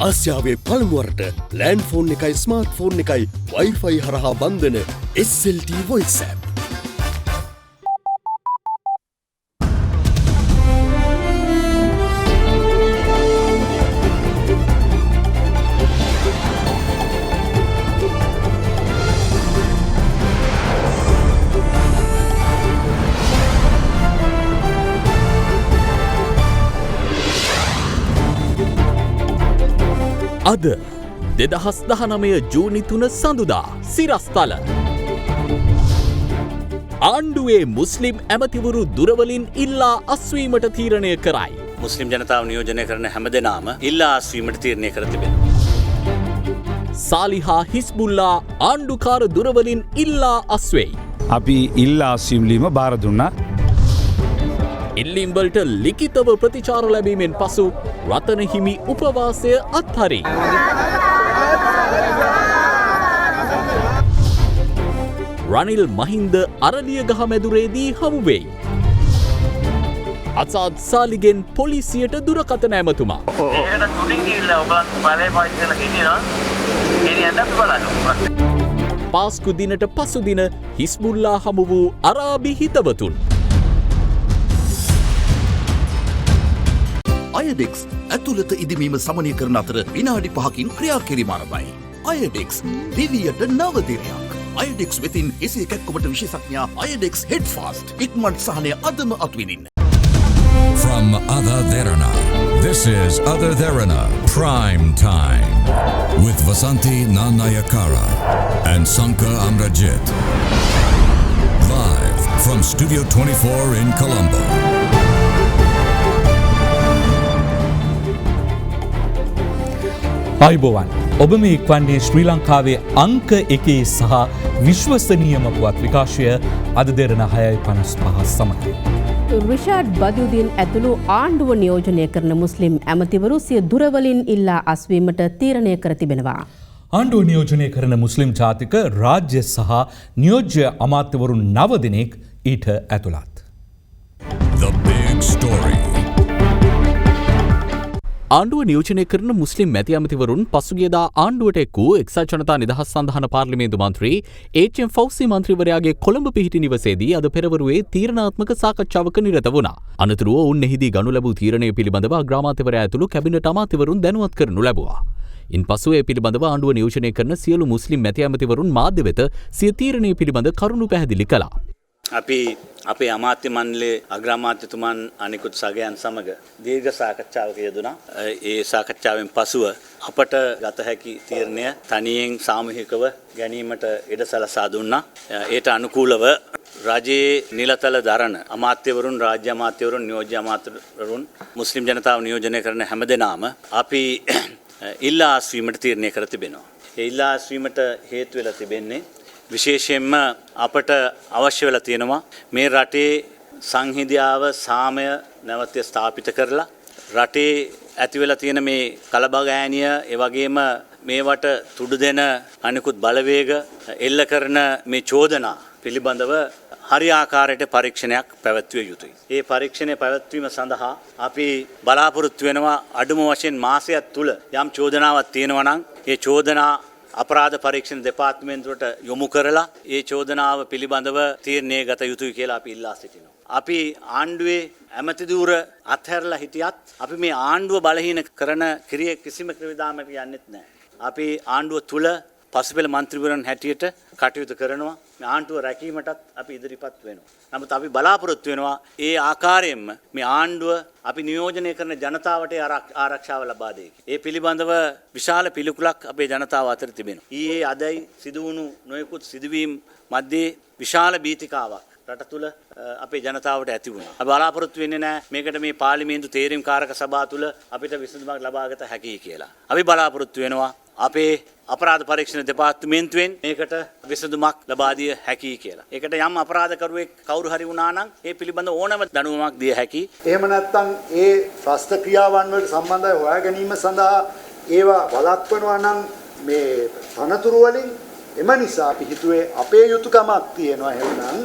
ආසියාවේ පළමුවරට land phone එකයි smart phone එකයි වයිෆයි හරහා බන්ධන SLT Voice App. අද 2019 ජූනි 3 සඳුදා සිරස්තල ආණ්ඩුවේ මුස්ලිම් ඇමතිවරු දුරවලින් ඉල්ලා අස්වීමට තීරණය කරයි. මුස්ලිම් ජනතාව නියෝජනය කරන හැමදෙනාම ඉල්ලා අස්වීමට තීරණය කර තිබෙනවා. සාලිහා හිස්බුල්ලා ආණ්ඩුකාර දුරවලින් ඉල්ලා අස්වෙයි. අපි ඉල්ලා අස්වීම්ලීම බාර දුන්නා. ඉල්ලීම්වලට ලිඛිතව ප්‍රතිචාර ලැබීමෙන් පසු රතන හිමි උපවාසය අත්හරි. රනිල් මහින්ද අරලියගහ මැදුරේදී හමුවෙයි. අසාද් සාලිගෙන් පොලිසියට දුරකථන ඇමතුමා. පාස්කු දිනට පසුදින හිස්බුල්ලා හමු වූ අරාබි හිතවතුන්. අයඩෙක්ස් ඇතුළත ඉදිමීම සමනය කරන අතර විනාඩි 5කින් ක්‍රියා කිරීම ආරම්භයි. අයඩෙක්ස් දිවියට නව දිනයක්. අයඩෙක්ස් වෙතින් එසේ කැක්කුමට විශේෂඥා අයඩෙක්ස් හෙඩ් ෆාස්ට් ඉක්මනට සහනය අදම අත්විඳින්න. From Ada Derana, this is Ada Derana Prime Time with Vasanti Nanayakara and Sanka Amrajit. Live from Studio 24 in Colombo. අයිබෝවන් ඔබ මේ එක්වන්නේ ශ්‍රී ලංකාවේ අංක 1 සහ විශ්වසනීයම පුවත් විකාශය අද දෙරණ 6:55 සමගයි. රිෂාඩ් බදියුදීන් ඇතුළු ආණ්ඩුව නියෝජනය කරන මුස්ලිම් ඇමතිවරු සිය දුරවලින් ඉල්ලා අස්වීමට තීරණය කර තිබෙනවා. ආණ්ඩුව නියෝජනය කරන මුස්ලිම් ජාතික රාජ්‍ය සහ නියෝජ්‍ය අමාත්‍යවරු 9 දෙනෙක් ඊට ඇතුළත්. The big story. ආණ්ඩුව නියෝජනය කරන මුස්ලිම් මැති ඇමතිවරුන් පසුගියදා ආණ්ඩුවට එක් වූ එක්සත් ජනතා නිදහස් සන්ධාන පාර්ලිමේන්තු මන්ත්‍රී HM ෆෞසි මන්ත්‍රීවරයාගේ කොළඹ පිහිටි නිවසේදී අද පෙරවරුවේ තීරණාත්මක සාකච්ඡාවක නිරත වුණා. අනතුරුව ඔවුන් එහිදී ගනු ලැබූ තීරණය පිළිබඳව අග්‍රාමාත්‍යවරයා ඇතුළු කැබිනට් අමාත්‍යවරුන් දැනුවත් කරනු ලැබුවා. ඉන්පසු ඒ පිළිබඳව ආණ්ඩුව නියෝජනය කරන සියලු මුස්ලිම් මැති ඇමතිවරුන් මාධ්‍ය වෙත සිය තීරණය පිළිබඳ කරුණු පැහැදිලි කළා. අපි අපේ අමාත්‍ය මණ්ඩලයේ අග්‍රාමාත්‍යතුමන් අනිකුත් සගයන් සමග දීර්ඝ සාකච්ඡාවක යෙදුණා. ඒ සාකච්ඡාවෙන් පසුව අපට ගත හැකි තීරණය තනියෙන් සාමූහිකව ගැනීමට ඉඩ සලසා දුන්නා. ඒට අනුකූලව රජයේ නිලතල දරන අමාත්‍යවරුන්, රාජ්‍ය අමාත්‍යවරුන්, නියෝජ්‍ය අමාත්‍යවරුන්, මුස්ලිම් ජනතාව නියෝජනය කරන හැමදෙනාම අපි ඉල්ලා අස්වීමට තීරණය කර තිබෙනවා. ඒ ඉල්ලා අස්වීමට හේතු වෙලා තිබෙන්නේ විශේෂයෙන්ම අපට අවශ්‍ය වෙලා තියෙනවා මේ රටේ සංහිඳියාව සාමය නැවත ස්ථාපිත කරලා රටේ ඇති වෙලා තියෙන මේ කලබගෑනිය ඒ වගේම මේවට තුඩු දෙන අනිකුත් බලවේග එල්ල කරන මේ චෝදනා පිළිබඳව හරි ආකාරයට පරීක්ෂණයක් පැවැත්විය යුතුයි. ඒ පරීක්ෂණය පැවැත්වීම සඳහා අපි බලාපොරොත්තු වෙනවා අඩුම වශයෙන් මාසයක් තුල යම් චෝදනාවක් තියෙනවා නම් ඒ චෝදනා අපරාධ පරීක්ෂණ දෙපාර්තමේන්තුවට යොමු කරලා ඒ චෝදනාව පිළිබඳව තීරණය ගත යුතුයි කියලා අපි ඉල්ලා සිටිනවා. අපි ආණ්ඩුවේ ඇමති ධූර අත්හැරලා හිටියත් අපි මේ ආණ්ඩුව බලහීන කරන කිසිම ක්‍රියාදාමයකට යන්නෙත් නැහැ. අපි ආණ්ඩුව තුල පසුපෙළ මන්ත්‍රීවරුන් හැටියට කටයුතු කරනවා. මේ ආණ්ඩුව රැකීමටත් අපි ඉදිරිපත් වෙනවා. නමුත් අපි බලාපොරොත්තු වෙනවා ඒ ආකාරයෙන්ම මේ ආණ්ඩුව අපි නියෝජනය කරන ජනතාවට ආරක්ෂාව ලබා දෙයි. ඒ පිළිබඳව විශාල පිළිකුලක් අපේ ජනතාව අතර තිබෙනවා. ඊයේ අදයි සිදු වුණු නොයෙකුත් සිදුවීම් මැද්දේ විශාල බීතිකාවක් රට තුල අපේ ජනතාවට ඇති වුණා. අපි බලාපොරොත්තු වෙන්නේ නැහැ මේකට මේ පාර්ලිමේන්තු තේරීම් කාරක සභාව තුල අපිට විසඳුමක් ලබාගත හැකියි කියලා. අපි බලාපොරොත්තු වෙනවා අපේ අපරාධ පරීක්ෂණ දෙපාර්තමේන්තුවෙන් මේකට විසඳුමක් ලබා දිය හැකියි කියලා. ඒකට යම් අපරාධකරුවෙක් කවුරු හරි වුණා නම් ඒ පිළිබඳ ඕනම දඬුවමක් දිය හැකියි. එහෙම නැත්නම් ඒ ත්‍රස්ත ක්‍රියාවන් වලට සම්බන්ධව හොයා ගැනීම සඳහා ඒවා වළක්වනවා නම් මේ තනතුරු වලින් එම නිසා අපි හිතුවේ අපේ යුතුයකමක් තියෙනවා එහෙනම්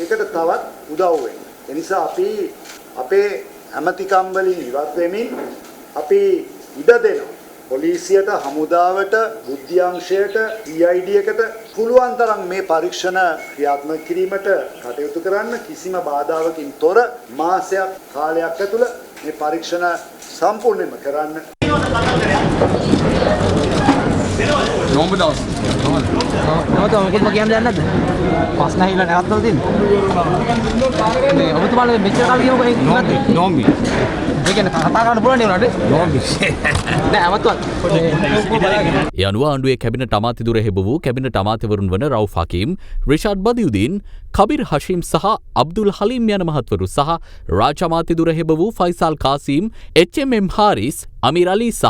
ඒකට තවත් උදව් වෙන්න. ඒ නිසා අපි අපේ ඇමතිකම් වලින් ඉවත් වෙමින් අපි ඉඩ දෙනවා. පොලිසියට හමුදාවට බුද්ධ්‍යංශයට CID එකට පුළුවන් තරම් මේ පරීක්ෂණ ක්‍රියාත්මක කිරීමට කටයුතු කරන්න කිසිම බාධාවකින් තොර මාසයක් කාලයක් ඇතුළ මේ පරීක්ෂණ සම්පූර්ණයෙන්ම කරන්න. නෝම්බ දවස් නවත මොකක්ද කියන්න දෙයක් නැද්ද? ප්‍රශ්න ඇහිලා නැවත්තලා තියෙන්නේ. මේ ඔබතුමාලා මෙච්චර කාලෙ කියමුකෝ ඒක ඉන්නත් නෝම්බි. ඒ කියන්නේ කතා කරන්න පුළුවන් නේ උනාට නෝම්බි. නෑ අමතවත්. ඒ අනුව ආණ්ඩුවේ කැබිනට් අමාත්‍යදුර හෙබ වූ කැබිනට් අමාත්‍යවරුන් වන රවුෆ් හකීම්, රිෂාඩ් බදියුදීන්, කබිර් හෂීම් සහ අබ්දුල් හලීම් යන මහත්වරු සහ රාජ්‍ය අමාත්‍යදුර හෙබ වූ ෆයිසල් කාසීම්, HMM හාරිස්, අමීර් අලි සහ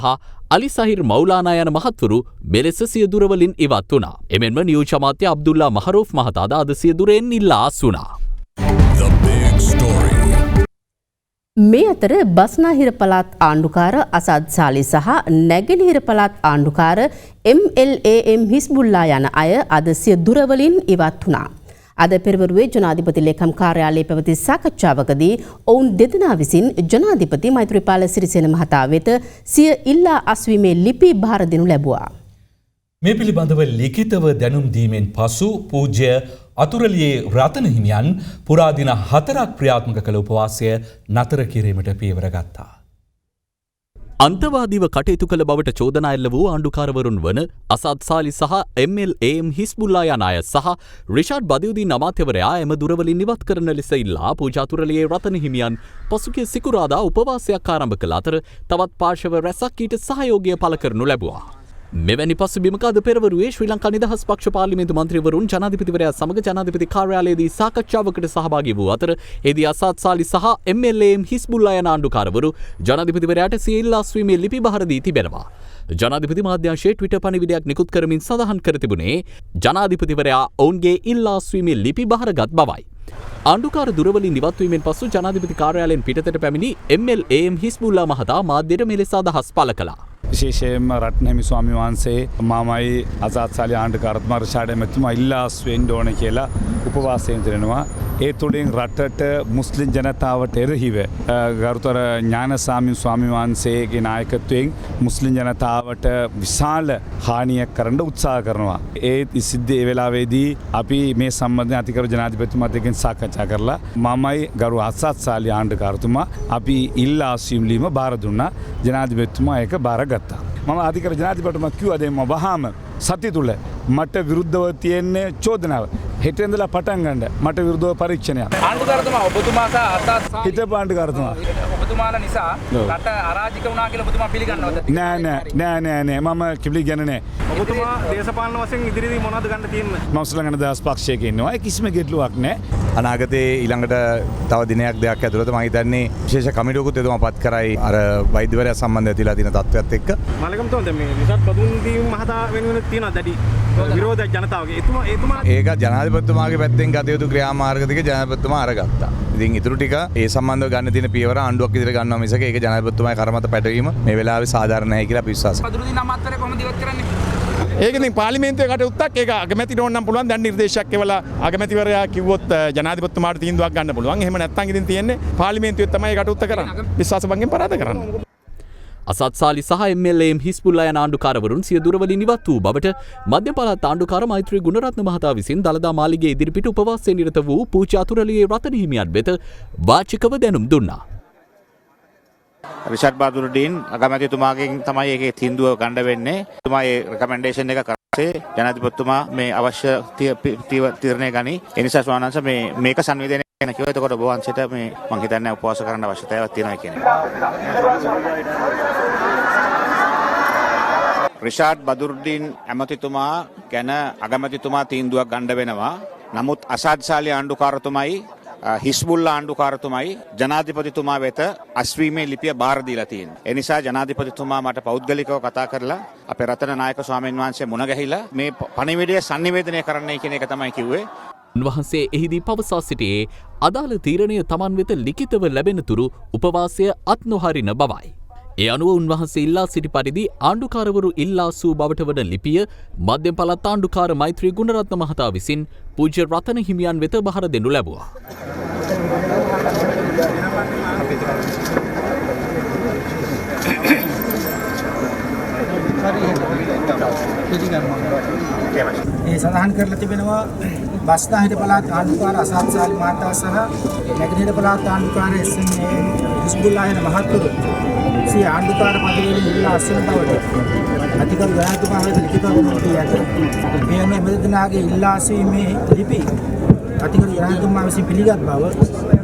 අලි සහිර් මෞලානා යන මහත්වරු මෙලෙස සිය දුරවලින් ඉවත් වුණා. එමෙන්ම නියෝජ්‍ය අමාත්‍ය අබ්දුල්ලා මහරූෆ් මහතාද අද සිය දුරෙන් ඉල්ලා අස්වුණා. The big story. මේ අතර බස්නාහිර පළාත් ආණ්ඩුකාර අසද් සාලි සහ නැගෙනහිර පළාත් ආණ්ඩුකාර MLAM හිස්බුල්ලා යන අය අද සිය දුරවලින් ඉවත් වුණා. අද පෙරවරුවේ ජනාධිපති ලේකම් කාර්යාලයේ පැවති සාකච්ඡාවකදී ඔවුන් දෙදෙනා විසින් ජනාධිපති මෛත්‍රීපාල සිරිසේන මහතා වෙත සිය ඉල්ලා අස්වීමේ ලිපි භාර දෙනු ලැබුවා. මේ පිළිබඳව ලිඛිතව දැනුම් දීමෙන් පසු පූජ්‍ය අතුරලියේ රතන හිමියන් පුරා දින 4ක් ක්‍රියාත්මක කළ උපවාසය නතර කිරීමට පියවර ගත්තා. අන්තවාදීව කටයුතු කළ බවට චෝදනා එල්ල වූ ආණ්ඩුකාරවරුන් වන අසද් සාලි සහ MLAM හිස්බුල්ලා යන අය සහ රිෂාඩ් බදියුදීන් අමාත්‍යවරයා එම දුරවලින් ඉවත් කරන ලෙස ඉල්ලා පූජාතුරලියේ රතන හිමියන් පසුගිය සිකුරාදා උපවාසයක් ආරම්භ කළ අතර තවත් පාර්ශව රැසක් ඊට සහයෝගය පළ කරනු ලැබුවා. මෙවැනි පසුබිමක අද පෙරවරුවේ ශ්‍රී ලංකා නිදහස් පක්ෂ පාර්ලිමේන්තු මන්ත්‍රීවරුන් ජනාධිපතිවරයා සමග ජනාධිපති කාර්යාලයේදී සාකච්ඡාවකට සහභාගී වූ අතර එදී අසද් සාලි සහ MLAM හිස්බුල්ලා යන ආණ්ඩුකාරවරු ජනාධිපතිවරයාට සිය ඉල්ලා අස්වීමේ ලිපි බහර දී තිබෙනවා. ජනාධිපති මාධ්‍යංශයේ ට්විටර් පණිවිඩයක් නිකුත් කරමින් සඳහන් කර තිබුණේ ජනාධිපතිවරයා ඔවුන්ගේ ඉල්ලා අස්වීමේ ලිපි බහරගත් බවයි. ආණ්ඩුකාර දුරවලින් ඉවත්වීමෙන් පසු ජනාධිපති කාර්යාලයෙන් පිටතට පැමිණි MLAM හිස්බුල්ලා මහතා මාධ්‍යයට මෙලෙස අදහස් පළ කළා. විශේෂයෙන්ම රත්නහිමි ස්වාමීන් වහන්සේ මමයි අසද් සාලි ආණ්ඩුකාරතුමා රිෂාඩ් එමෙතුමා ඉල්ලාස් වෙන්න ඕන කියලා උපවාසයෙන් දෙනවා. ඒ තුළින් රටට මුස්ලිම් ජනතාවට එරෙහිව ගරුතර ඥානසාමි ස්වාමීන් වහන්සේගේ නායකත්වයෙන් මුස්ලිම් ජනතාවට විශාල හානියක් කරන්න උත්සාහ කරනවා. ඒ සිද්ධ ඒ වෙලාවේදී අපි මේ සම්බන්ධයෙන් අතිගරු ජනාධිපතිතුමාත් එක්ක සාකච්ඡා කරලා මමයි ගරු අසද් සාලි ආණ්ඩුකාරතුමා අපි ඉල්ලා අස්වීම ලියුම බාර දුන්නා. ජනාධිපතිතුමා ඒක බාරගත්තා. මම අධිකර ජනාධිපතිතුමා කිව්වා දැන් මම වහාම සතිය තුල මට විරුද්ධව තියෙන්නේ චෝදනාව. හෙට ඉඳලා පටන් ගන්න මට විරුද්ධව පරීක්ෂණයක්. ආණ්ඩුකාරතුමා ඔබතුමා සහ අසත් හිටපු ආණ්ඩුකාරතුමා ඔබතුමාලා නිසා රට අරාජික වුණා කියලා ඔබතුමා පිළිගන්නවද? නෑ මම පිළිගන්නේ නෑ. ඔබතුමා දේශපාලන වශයෙන් ඉදිරියේදී මොනවද ගන්න තියෙන්නේ? මම ශ්‍රී ලංකා නිදහස් පක්ෂයක ඉන්නවා. ඒ කිසිම ගැටලුවක් නෑ. අනාගතයේ ඊළඟට තව දිනයක් දෙකක් ඇතුළත මම හිතන්නේ විශේෂ කමිටුවකුත් එතුමාපත් කරයි අර වෛද්‍යවරයා සම්බන්ධව තියලා තියෙන තත්ත්වයක් එක්ක. මාලකම්තුමා දැන් මේ රිෂාඩ් බදුන්දීන් මහතා වෙනුවෙන් තියෙනවා දැඩි විරෝධ ජනතාවගේ. එතුමා ඒක ජනාධිපතිතුමාගේ පැත්තෙන් ගත යුතු ක්‍රියාමාර්ග ටික ජනාධිපතිතුමා අරගත්තා. ඉතින් ඊටු ටික ඒ සම්බන්ධව ගන්න තියෙන පියවර ආණ්ඩුවක් විදිහට ගන්නවා මිසක ඒක ජනාධිපතිතුමාගේ කරමත පැටවීම මේ වෙලාවේ සාධාරණ නැහැ කියලා අපි විශ්වාස කරනවා. බදුන්දීන් අමාත්‍යවරයා කොහොමද ඉවත් කරන්නේ? ඒක ඉතින් පාර්ලිමේන්තුවේ කටයුත්තක්. ඒක අගමැතිට ඕන නම් පුළුවන් දැන් නිර්දේශයක් එවලා අගමැතිවරයා කිව්වොත් ජනාධිපතිතුමාට තීන්දුවක් ගන්න පුළුවන්. එහෙම නැත්නම් ඉතින් තියෙන්නේ පාර්ලිමේන්තුවේ තමයි කටයුත්ත කරන්නේ. විශ්වාස භංගයෙන් පරාද කරන්නේ. අසද් සාලි සහ MLAM හිස්බුල්ලා යන ආණ්ඩුකාරවරුන් සිය දුරවලින් ඉවත් වූ බවට මධ්‍ය පළාත් ආණ්ඩුකාර මෛත්‍රී ගුණරත්න මහතා විසින් දළදා මාලිගයේ ඉදිරිපිට උපවාසයේ නිරත වූ පූජ්‍ය අතුරලියේ රතන හිමියන් වෙත වාචිකව දැනුම් දුන්නා. රිෂාඩ් බදුරුදීන් අගමැතිතුමාගෙන් තමයි ඒකේ තීන්දුව ගන්න වෙන්නේ. එතුමා ඒ රෙකමෙන්ඩේෂන් එක කරසේ ජනාධිපතිතුමා මේ අවශ්‍ය තීරණය ගනි. ඒ නිසා ස්වාමීන් වහන්සේ මේක සංවේදනය කරන කිව්වා. එතකොට ඔබ වහන්සේට මේ මම හිතන්නේ උපවාස කරන්න අවශ්‍යතාවයක් තියෙනවා කියන්නේ. රිෂාඩ් බදුරුදීන් ඇමතිතුමා ගැන අගමැතිතුමා තීන්දුවක් ගන්න වෙනවා. නමුත් අසද් සාලි ආණ්ඩුකාරතුමයි හිස්බුල්ලා ආණ්ඩුකාරතුමයි ජනාධිපතිතුමා වෙත අස්වීමේ ලිපිය බාර දීලා තියෙනවා. ඒ නිසා ජනාධිපතිතුමා මට පෞද්ගලිකව කතා කරලා අපේ රතන නායක ස්වාමීන් වහන්සේ මුණ ගැහිලා මේ පණිවිඩය sannivedanaya කරන්නයි කියන එක තමයි කිව්වේ. උන්වහන්සේ එහිදී පවසා සිටියේ අදාළ තීරණය තමන් වෙත ලිඛිතව ලැබෙන තුරු උපවාසය අත් නොහරින බවයි. ඒ අනුව උන්වහන්සේ ඉල්ලා සිටි පරිදි ආණ්ඩුකාරවරු ඉල්ලා සූ බවට වන ලිපිය මධ්‍යම පළාත් ආණ්ඩුකාර මෛත්‍රී ගුණරත්න මහතා විසින් පූජ්‍ය රතන හිමියන් වෙත බහර දෙනු ලැබුවා. ඒ සඳහන් කරලා තිබෙනවා බස්නාහිර පළාත් ආණ්ඩුකාර අසත් සාලි මහතා සහ නැගෙනහිර පළාත් ආණ්ඩුකාර එස්.එම්.ඒ. හිස්බුල්ලාහ් මහත්තුරු සිය ආණ්ඩුකාර පදවියෙන් ඉල්ලා අස්වන බවට අධිකරු ජනාධිපතිතුමා වෙත ලිඛිතව නොදී ඇත. මේ මෙදෙනාගේ ඉල්ලා අස්වීමේ ලිපි අධිකරු ජනාධිපතිතුමා විසින් පිළිගත් බව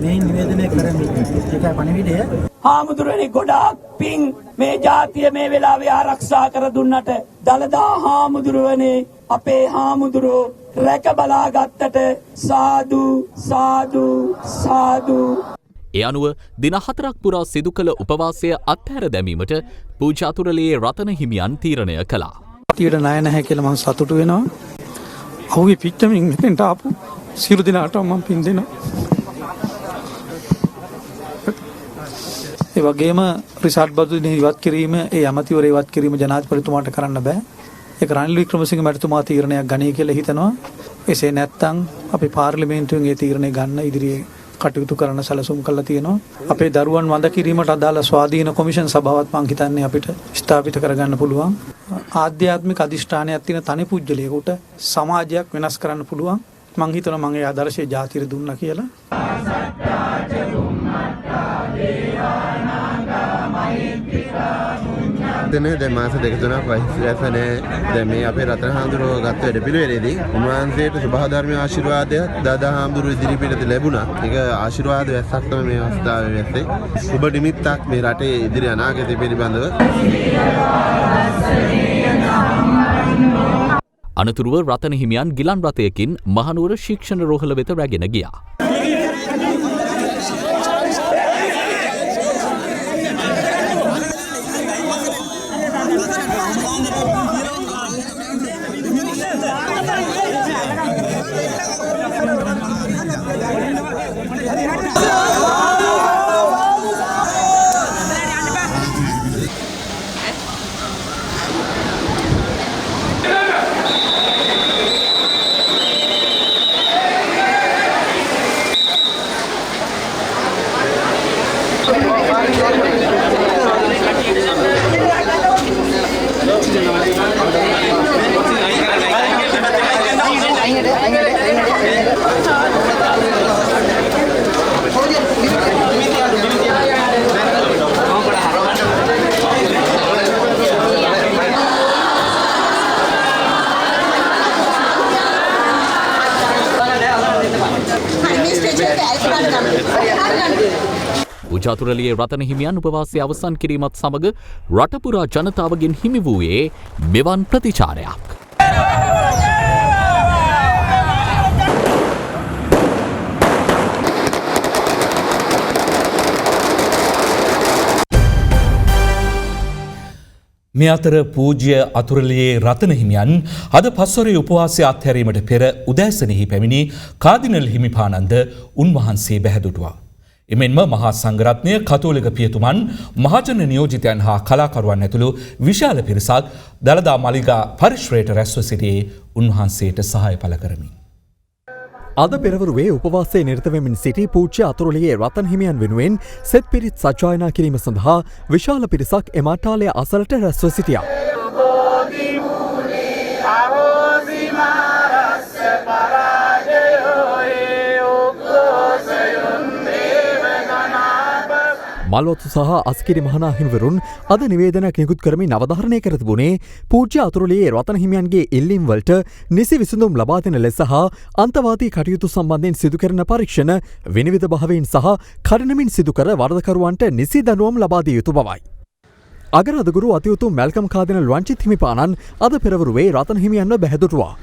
මේ නිවේදනය කරමි. ඒකයි පණිවිඩය. හාමුදුරනේ ගොඩාක් පිං මේ ජාතිය මේ වෙලාවේ ආරක්ෂා කර දුන්නට දලදා හාමුදුරුවනේ අපේ හාමුදුරුවෝ රැක බලා ගත්තට සාදු සාදු සාදු. ඒ අනුව දින 4ක් පුරා සිදු කළ උපවාසය අත්හැර දැමීමට පූජාතුරලේ රතන හිමියන් තීරණය කළා. ඊට ණය නැහැ කියලා මම සතුටු වෙනවා. ඔහුගේ පිට්ටමින් මෙතෙන්ට ආපු සියලු දෙනාට මම පින් දෙනවා. ඒ වගේම රිසාඩ් බදුනේ ඉවත් කිරීම, ඒ ඇමතිවරය ඉවත් කිරීම ජනාධිපතිතුමාට කරන්න බෑ. ඒක රනිල් වික්‍රමසිංහ මැතිතුමා තීරණයක් ගනී කියලා හිතනවා. එසේ නැත්නම් අපි පාර්ලිමේන්තුවෙන් ඒ තීරණය ගන්න ඉදිරියේ කටයුතු කරන්න සැලසුම් කරලා තියෙනවා. අපේ දරුවන් වඳ කිරීමට අදාළ ස්වාධීන කොමිෂන් සභාවත් මම හිතන්නේ අපිට ස්ථාපිත කරගන්න පුළුවන්. ආධ්‍යාත්මික අධිෂ්ඨානයක් තියෙන තනි පුජ්‍යලයකට සමාජයක් වෙනස් කරන්න පුළුවන්. මම හිතනවා මම ඒ ආදර්ශය ජාතියට දුන්නා කියලා. දැන් මාස දෙක තුනක් වයස නැහැ. දැන් මේ අපේ රතන හාමුදුරුවෝ ගත්ත වැඩපිළිවෙලේදී උන්වහන්සේට සුභාධර්මීය ආශිර්වාදයක් දාදා හාමුදුරුවෝ ඉදිරිපිටට ලැබුණා. ඒක ආශිර්වාද වැස්සක් තමයි මේ අවස්ථාවේ වැස්සේ. සුබ නිමිත්තක් මේ රටේ ඉදිරි අනාගතය පිළිබඳව. අනතුරුව රතන හිමියන් ගිලන් රථයකින් මහනුවර ශික්ෂණ රෝහල වෙත රැගෙන ගියා. පූජාතුරලියේ රතන හිමියන් උපවාසය අවසන් කිරීමත් සමග රටපුරා ජනතාවගෙන් හිමි වූයේ මෙවන් ප්‍රතිචාරයක්. මේ අතර පූජ්‍ය අතුරලියේ රතන හිමියන් අද පස්වරේ උපවාසය අත්හැරීමට පෙර උදෑසනෙහි පැමිණි කාදිනල් හිමිපාණන්ද උන්වහන්සේ බැහැදුටුවා. එමෙන්ම මහා සංඝරත්නය, කතෝලික පියතුමන්, මහජන නියෝජිතයන් හා කලාකරුවන් ඇතුළු විශාල පිරිසක් දළදා මලිගා පරිශ්‍රයට රැස්ව සිටියේ උන්වහන්සේට සහාය පළ කරමින්. අද පෙරවරුවේ උපවාසයේ නිරත වෙමින් සිටි පූජ්‍ය අතුරුලියේ රතන හිමියන් වෙනුවෙන් සෙත් පිරිත් සජ්ජායනා කිරීම සඳහා විශාල පිරිසක් එම අට්ටාලය අසලට රැස්ව සිටියා. මල්වතු සහ අස්කිරි මහනා හිමිවරුන් අද නිවේදනයක් නිකුත් කරමින් අවධාරණය කර තිබුණේ පූජ්‍ය අතුරුලියේ රතන හිමියන්ගේ ඉල්ලීම් වලට නිසි විසඳුම් ලබා දෙන ලෙස සහ අන්තවාදී කටයුතු සම්බන්ධයෙන් සිදු කරන පරීක්ෂණ විනිවිද භාවයෙන් සහ කඩනමින් සිදු කර වරදකරුවන්ට නිසි දඬුවම් ලබා දිය යුතු බවයි. අගරාධගුරු අතිඋතුම් මැල්කම් කාදිනල් වංචිත් හිමිපාණන් අද පෙරවරුවේ රතන හිමියන්ව බැහැදුටුවා.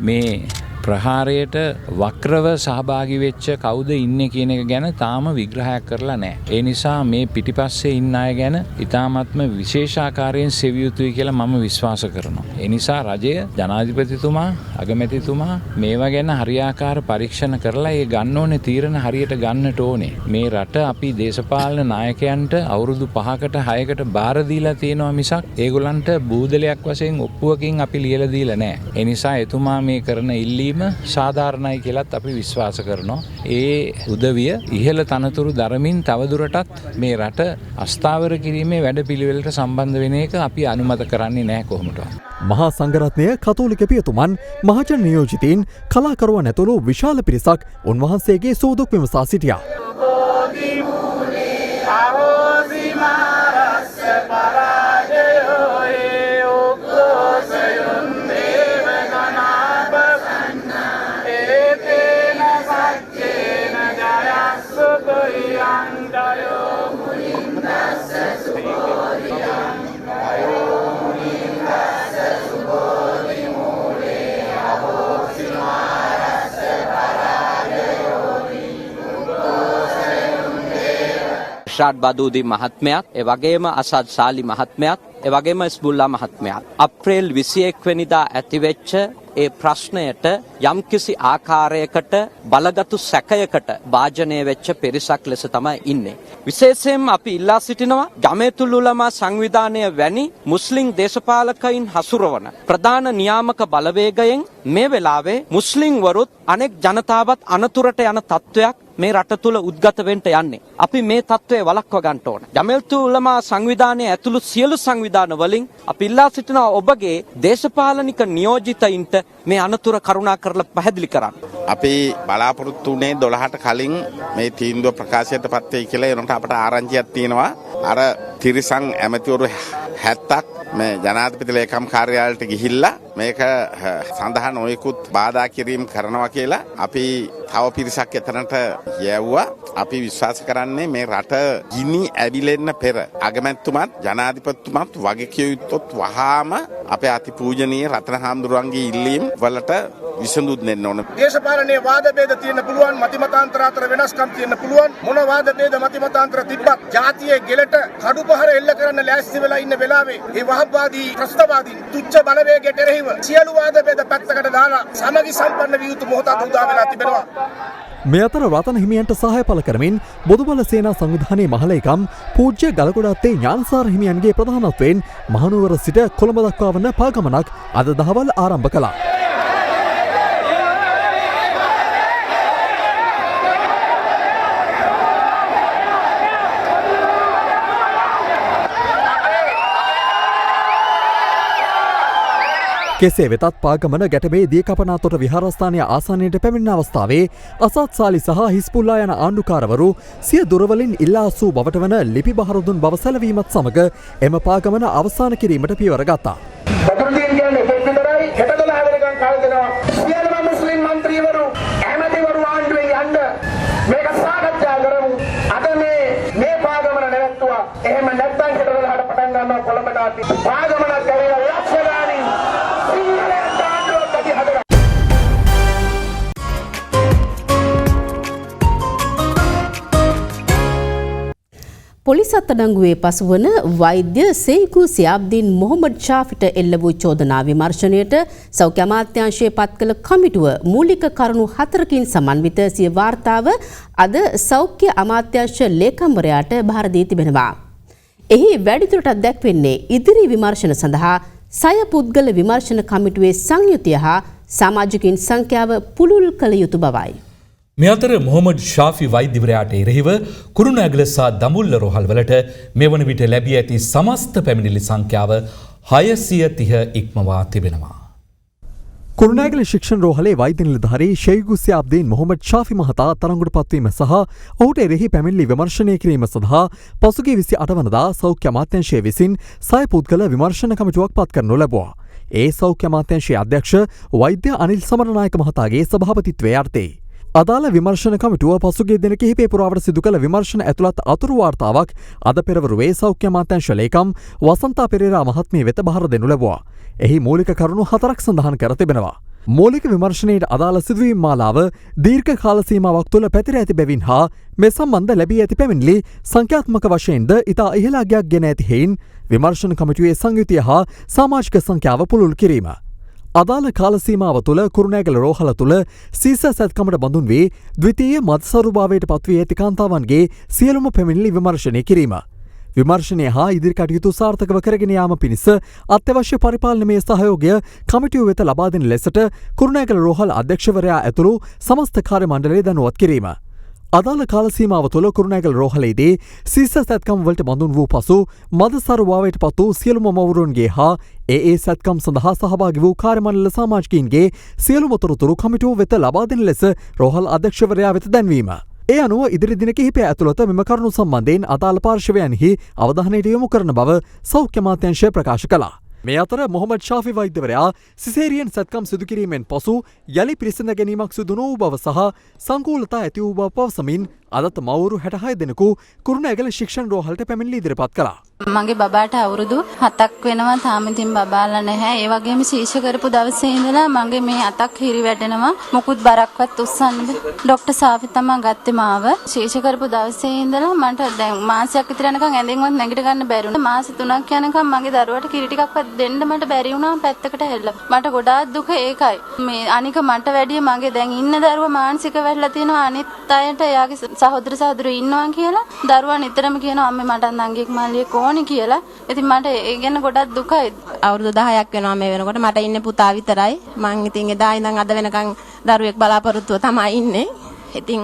මේ ප්‍රහාරයට වක්‍රව සහභාගී වෙච්ච කවුද ඉන්නේ කියන එක ගැන තාම විග්‍රහයක් කරලා නැහැ. ඒ නිසා මේ පිටිපස්සේ ඉන්න අය ගැන ඉතාමත්ම විශේෂාකාරයෙන් සෙවිය යුතුයි කියලා මම විශ්වාස කරනවා. ඒ නිසා රජය ජනාධිපතිතුමා අගමැතිතුමා මේවා ගැන හරියාකාර පරීක්ෂණ කරලා ඒ ගන්න ඕනේ තීරණ හරියට ගන්නට ඕනේ. මේ රට අපි දේශපාලන නායකයන්ට අවුරුදු 5කට 6කට බාර දීලා තියෙනවා මිසක් ඒගොල්ලන්ට බූදලයක් වශයෙන් ඔප්පුවකින් අපි ලියලා දීලා නැහැ. ඒ නිසා එතුමා මේ කරන ඉල්ලීම සාධාරණයි කියලාත් අපි විශ්වාස කරනවා. ඒ උදවිය ඉහළ තනතුරු දරමින් තවදුරටත් මේ රට අස්ථාවර කිරීමේ වැඩපිළිවෙලට සම්බන්ධ වෙන එක අපි අනුමත කරන්නේ නැහැ කොහොමදවත්. මහා සංඝරත්නය කතෝලික පියතුමන් මහජන නියෝජිතයින් කලාකරුවන් ඇතුළු විශාල පිරිසක් උන්වහන්සේගේ සෝදුක් විමසා සිටියා. ෂාඩ් බදූදි මහත්මයාත් ඒ වගේම අසද් සාලි මහත්මයාත් ඒ වගේම ඉස්බුල්ලා මහත්මයාත් අප්‍රේල් 21 වෙනිදා ඇතිවෙච්ච ඒ ප්‍රශ්නයට යම්කිසි ආකාරයකට බලගතු සැකයකට භාජනය වෙච්ච පිරිසක් ලෙස තමයි ඉන්නේ. විශේෂයෙන්ම අපි ඉල්ලා සිටිනවා ජමේතුල් උලමා සංවිධානය වැනි මුස්ලිම් දේශපාලකයින් හසුරවන ප්‍රධාන නියාමක බලවේගයෙන් මේ වෙලාවේ මුස්ලිම් වරුත් අනෙක් ජනතාවත් අනතුරට යන තත්වයක් මේ රට තුල උද්ගත වෙන්න යන්නේ. අපි මේ තත්ත්වය වළක්ව ගන්න ඕන. ජමේතුල් උලමා සංවිධානයේ ඇතුළු සියලු සංවිධාන වලින් අපි ඉල්ලා සිටිනවා ඔබගේ දේශපාලනික නියෝජිතයින්ට මේ අනතුර කරුණා කරලා පැහැදිලි කරන්න. අපි බලාපොරොත්තු වුණේ 12ට කලින් මේ තීන්දුව ප්‍රකාශයට පත් වෙයි කියලා. ඒනට අපට ආරංචියක් තියෙනවා. අර තිරිසන් ඇමතිවරු 70ක් මේ ජනාධිපති ලේකම් කාර්යාලයට ගිහිල්ලා මේක සඳහා නොයෙකුත් බාධා කිරීම කරනවා කියලා අපි තව පිරිසක් එතනට යැව්වා. අපි විශ්වාස කරන්නේ මේ රට ගිනි ඇවිලෙන්න පෙර අගමැතිතුමත් ජනාධිපතිතුමත් වගකිව යුත්තොත් වහාම අපේ අතිපූජනීය රතන හාමුදුරුවන්ගේ ඉල්ලීම් වලට විසඳුම් දෙන්න ඕන. දේශපාලනයේ වාද භේද තියෙන්න පුළුවන්, මතිමතාන්තර අතර වෙනස්කම් තියෙන්න පුළුවන්. මොන වාද භේද මතිමතාන්තර තිබ්බත් ජාතියේ ගෙලට කඩුපහර එල්ල කරන්න ලෑස්ති වෙලා ඉන්න වෙලාවේ මේ වහබ්වාදී ත්‍රස්තවාදී තුච්ච බලවේගයට එරෙහිව සියලු වාද භේද පැත්තකට දාලා සමගි සම්පන්න විය යුතු මොහොතක් උදා වෙලා තිබෙනවා. මේ අතර රතන හිමියන්ට සහාය පළ කරමින් බොදුබල සේනා සංවිධානයේ මහලේකම් පූජ්‍ය ගලකොඩත්තේ ඥානසාර හිමියන්ගේ ප්‍රධානත්වයෙන් මහනුවර සිට කොළඹ දක්වා වන පාගමනක් අද දහවල් ආරම්භ කළා. කෙසේ වෙතත් පාගමන ගැටබේ දියකපනාතොට විහාරස්ථානය ආසානයට පැමිණෙන අවස්ථාවේ අසත් සාලි සහ හිස්පුල්ලා යන ආණ්ඩුකාරවරු සිය දුරවලින් ඉල්ලා අසූ බවට වන ලිපි බහරදුන් බව සැලවීමත් සමග එම පාගමන අවසාන කිරීමට පියවර ගත්තා. මුස්ලිම් මන්ත්‍රීවරු ඇමතිවරු ආණ්ඩුවේ යන්න මේක සාකච්ඡා කරමු. අද මේ පාගමන නැවතුවා. එහෙම නැත්නම් හෙටවලට පටන් ගන්නවා කොළඹට අපි පාගමනක් කරලා ලක්ෂ ගානින් පොලිස් අත්අඩංගුවේ පසුවන වෛද්‍ය සෙයිකු සියාබ්දීන් මොහොමඩ් ෂාෆිට එල්ල වූ චෝදනා විමර්ශනයට සෞඛ්‍ය අමාත්‍යාංශයේ පත් කළ කමිටුව මූලික කරුණු 4කින් සමන්විත සිය වාර්තාව අද සෞඛ්‍ය අමාත්‍යාංශ ලේකම්වරයාට බාර දී තිබෙනවා. එහි වැඩිදුරටත් දැක්වෙන්නේ ඉදිරි විමර්ශන සඳහා සය පුද්ගල විමර්ශන කමිටුවේ සංයුතිය හා සමාජිකින් සංඛ්‍යාව පුළුල් කළ යුතු බවයි. මේ අතර මොහොමඩ් ෂාෆි වෛද්‍යවරයාට එරෙහිව කුරුණෑගල සහ දඹුල්ල රෝහල්වලට මෙවන විට ලැබී ඇති සමස්ත පැමිණිලි සංඛ්‍යාව 630 ඉක්මවා තිබෙනවා. කුරුණෑගල ශික්ෂණ රෝහලේ වෛද්‍ය නිලධාරී ෂෙයිගුස්සිය අබ්දීන් මොහොමඩ් ෂාෆි මහතා තරඟට පත්වීම සහ ඔහුට එරෙහි පැමිණිලි විමර්ශනය කිරීම සඳහා පසුගිය 28 වනදා සෞඛ්‍ය අමාත්‍යාංශය විසින් සය පුද්ගල විමර්ශන කමිටුවක් පත් කරනු ලැබුවා. ඒ සෞඛ්‍ය අමාත්‍යාංශයේ අධ්‍යක්ෂ වෛද්‍ය අනිල් සමරනායක මහතාගේ සභාපතිත්වයේ යටතේ අදාළ විමර්ශන කමිටුව පසුගිය දින කිහිපය පුරාවට සිදු කළ විමර්ශන ඇතුළත් අතුරු වාර්තාවක් අද පෙරවරුවේ සෞඛ්‍ය අමාත්‍යාංශ ලේකම් වසන්තා පෙරේරා මහත්මිය වෙත බහර දෙනු ලැබුවා. එහි මූලික කරුණු 4ක් සඳහන් කර තිබෙනවා. මූලික විමර්ශනයට අදාළ සිදුවීම් මාලාව දීර්ඝ කාල සීමාවක් තුළ පැතිර ඇති බැවින් හා මේ සම්බන්ධ ලැබී ඇති පැමිණිලි සංඛ්‍යාත්මක වශයෙන්ද ඉතා ඉහළ අගයක් ගෙන ඇති හේයින් විමර්ශන කමිටුවේ සංයුතිය හා සමාජික සංඛ්‍යාව පුළුල් කිරීම. අදාළ කාල සීමාව තුළ කුරුණෑගල රෝහල තුළ සීස සැත්කමට බඳුන් වී ද්විතීය මත්සරුභාවයට පත්වී ඇති කාන්තාවන්ගේ සියලුම පැමිණිලි විමර්ශනය කිරීම. විමර්ශනය හා ඉදිරි කටයුතු සාර්ථකව කරගෙන යාම පිණිස අත්‍යවශ්‍ය පරිපාලනමය සහයෝගය කමිටුව වෙත ලබා දෙන ලෙසට කුරුණෑගල රෝහල අධ්‍යක්ෂවරයා ඇතුළු සමස්ත කාර්ය මණ්ඩලය දැනුවත් කිරීම. අදාළ කාල සීමාව තුළ කුරුණෑගල රෝහලේදී සීස සැත්කම් වලට බඳුන් වූ පසු මදසරුවාවයට පත් වූ සියලුම මවුරුන්ගේ හා ඒ සැත්කම් සඳහා සහභාගී වූ කාර්ය මණ්ඩල සමාජිකයින්ගේ සියලුම තොරතුරු කමිටුව වෙත ලබා දෙන ලෙස රෝහල් අධ්‍යක්ෂවරයා වෙත දැන්වීම. ඒ අනුව ඉදිරි දින කිහිපය ඇතුළත මෙම කරුණු සම්බන්ධයෙන් අදාළ පාර්ශවයන්හි අවධානයට යොමු කරන බව සෞඛ්‍ය අමාත්‍යාංශය ප්‍රකාශ කළා. මේ අතර මොහොමඩ් ශාෆි වෛද්‍යවරයා සිසේරියන් සැත්කම් සිදු කිරීමෙන් පසු යලි පිරිසිඳ ගැනීමක් සිදු නොවූ බව සහ සංකූලතා ඇති වූ බව පවසමින් අදත් මවුරු 66 දෙනෙකු කුරුණෑගල ශික්ෂණ රෝහලට පැමිණිලි ඉදිරිපත් කළා. මගේ බබාට අවුරුදු 7ක් වෙනවා තාම ඉතින් බබාලා නැහැ. ඒ වගේම ශීර්ෂ කරපු දවසේ ඉඳලා මගේ මේ අතක් හිරි වැටෙනවා. මොකුත් බරක්වත් උස්සන්න බෑ. ડોක්ටර් සාෆි තමයි ගත්තේ මාව. ශීර්ෂ කරපු දවසේ ඉඳලා මට දැන් මාසයක් විතර යනකම් ඇඳෙන්වත් නැගිට ගන්න බැරි වුණා. මාස 3ක් යනකම් මගේ දරුවට කිරි ටිකක්වත් දෙන්න මට බැරි වුණා පැත්තකට හැල්ලා. මට ගොඩාක් දුක ඒකයි. මේ අනික මට වැඩිය මගේ දැන් ඉන්න දරුවා මානසික වැටලා තියෙනවා. අනිත් අයට එයාගේ සහෝදර සහෝදරයෝ ඉන්නවා කියලා දරුවා නිතරම කියනවා අම්මේ මට නංගියෙක් මල්ලියෙක් ඕනේ කියලා. ඉතින් මට ඒ ගැන ගොඩක් දුකයි. අවුරුදු 10ක් වෙනවා මේ වෙනකොට මට ඉන්නේ පුතා විතරයි. මං ඉතින් එදා ඉඳන් අද වෙනකන් දරුවෙක් බලාපොරොත්තුව තමයි ඉන්නේ. ඉතින්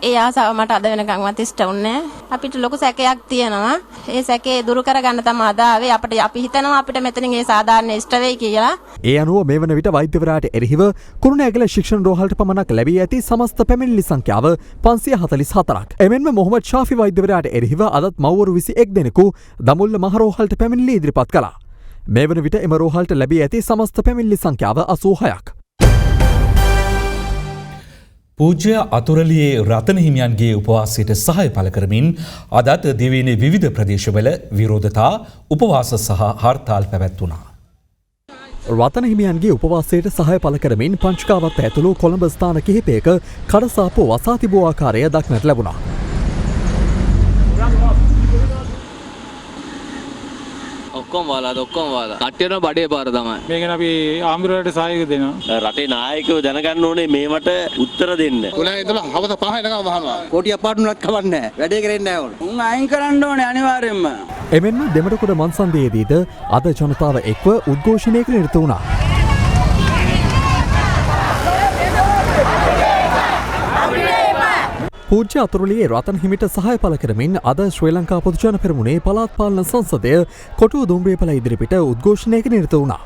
ඒ ආසාව මට අද වෙනකන්වත් ඉෂ්ට වුණේ නැහැ. අපිට ලොකු සැකයක් තියෙනවා. ඒ සැකේ දුරු කරගන්න තමයි අද ආවේ. අපි හිතනවා අපිට මෙතනින් ඒ සාධාරණ ඉෂ්ට වෙයි කියලා. ඒ අනුව මේ වන විට වෛද්‍යවරයාට එරෙහිව කුරුණෑගල ශික්ෂණ රෝහලට පමණක් ලැබී ඇති සමස්ත පැමිණිලි සංඛ්‍යාව 544ක්. එමෙන්ම මොහොමඩ් ශාෆි වෛද්‍යවරයාට එරෙහිව අදත් මව්වරු 21 දෙනෙකු දමුල්ල මහ රෝහලට පැමිණිලි ඉදිරිපත් කළා. මේ වන විට එම රෝහලට ලැබී ඇති සමස්ත පැමිණිලි සංඛ්‍යාව 86ක්. පූජ්‍ය අතුරලියේ රතන හිමියන්ගේ උපවාසයට සහාය පළ කරමින් අදත් දිවයිනේ විවිධ ප්‍රදේශවල විරෝධතා උපවාස සහ හර්තාල් පැවැත්වුණා. රතන හිමියන්ගේ උපවාසයට සහාය පළ කරමින් පංචකාවත් ඇතුළු කොළඹ ස්ථාන කිහිපයක කඩසාප්පු වසා තිබූ ආකාරය දක්නට ලැබුණා. ඔක්කොම වාලා කට්ටියන බඩේ පාර තමයි. මේකන අපි ආම්දුරට සහයෝගය දෙනවා. රටේ නායකයෝ දැනගන්න ඕනේ මේවට උත්තර දෙන්න. උලා ඉඳලා හවස 5 වෙනකම් වහනවා. කොටියක් පාටුණත් කවන්නේ නැහැ. වැඩේ කරෙන්නේ නැහැ ඕන. උන් අයින් කරන්න ඕනේ අනිවාර්යෙන්ම. එමෙන්ම දෙමඩකොඩ මන්සන්දයේදීද අද ජනතාව එක්ව උද්ඝෝෂණයකට නිරත වුණා. පූජ්‍ය අතුරුලියේ රතන හිමිට සහාය පළ කරමින් අද ශ්‍රී ලංකා පොදු ජන පෙරමුණේ පළාත් පාලන සංසදය කොටුව දුම්රියපළ ඉදිරිපිට උද්ඝෝෂණයක නිරත වුණා.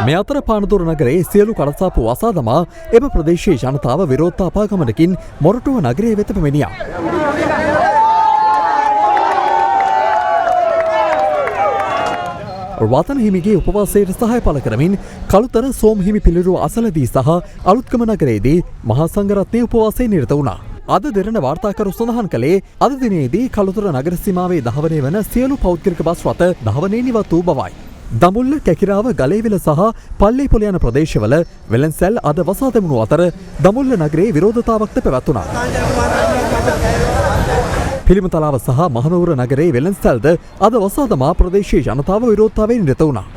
මේ අතර පානදුර නගරයේ සියලු කඩසාප්පු වසා දමා එම ප්‍රදේශයේ ජනතාව විරෝධතා පාගමනකින් මොරටුව නගරයේ වෙත පැමිණියා. රතන හිමිගේ උපවාසයට සහාය පළ කරමින් කළුතර සෝම හිමි පිළිරුව අසලදී සහ අලුත්කම නගරයේදී මහා සංඝරත්නයේ උපවාසයේ නිරත වුණා. අද දෙරණ වාර්තාකරු සඳහන් කළේ අද දිනේදී කළුතර නගර සීමාවේ දහවනය වන සියලු පෞද්ගලික බස් රථ දහවනයේ නිවත් වූ බවයි. දඹුල්ල කැකිරාව ගලේවිල සහ පල්ලේපොළ යන ප්‍රදේශවල වෙළඳසැල් අද වසා දැමුණු අතර දඹුල්ල නගරයේ විරෝධතාවක්ද පැවැත්වුණා. පිළිමතලාව සහ මහනුවර නගරයේ වෙළඳසැල්ද අද වසා දමා ප්‍රදේශීය ජනතාව විරෝධතාවයෙන් නිරත වුණා.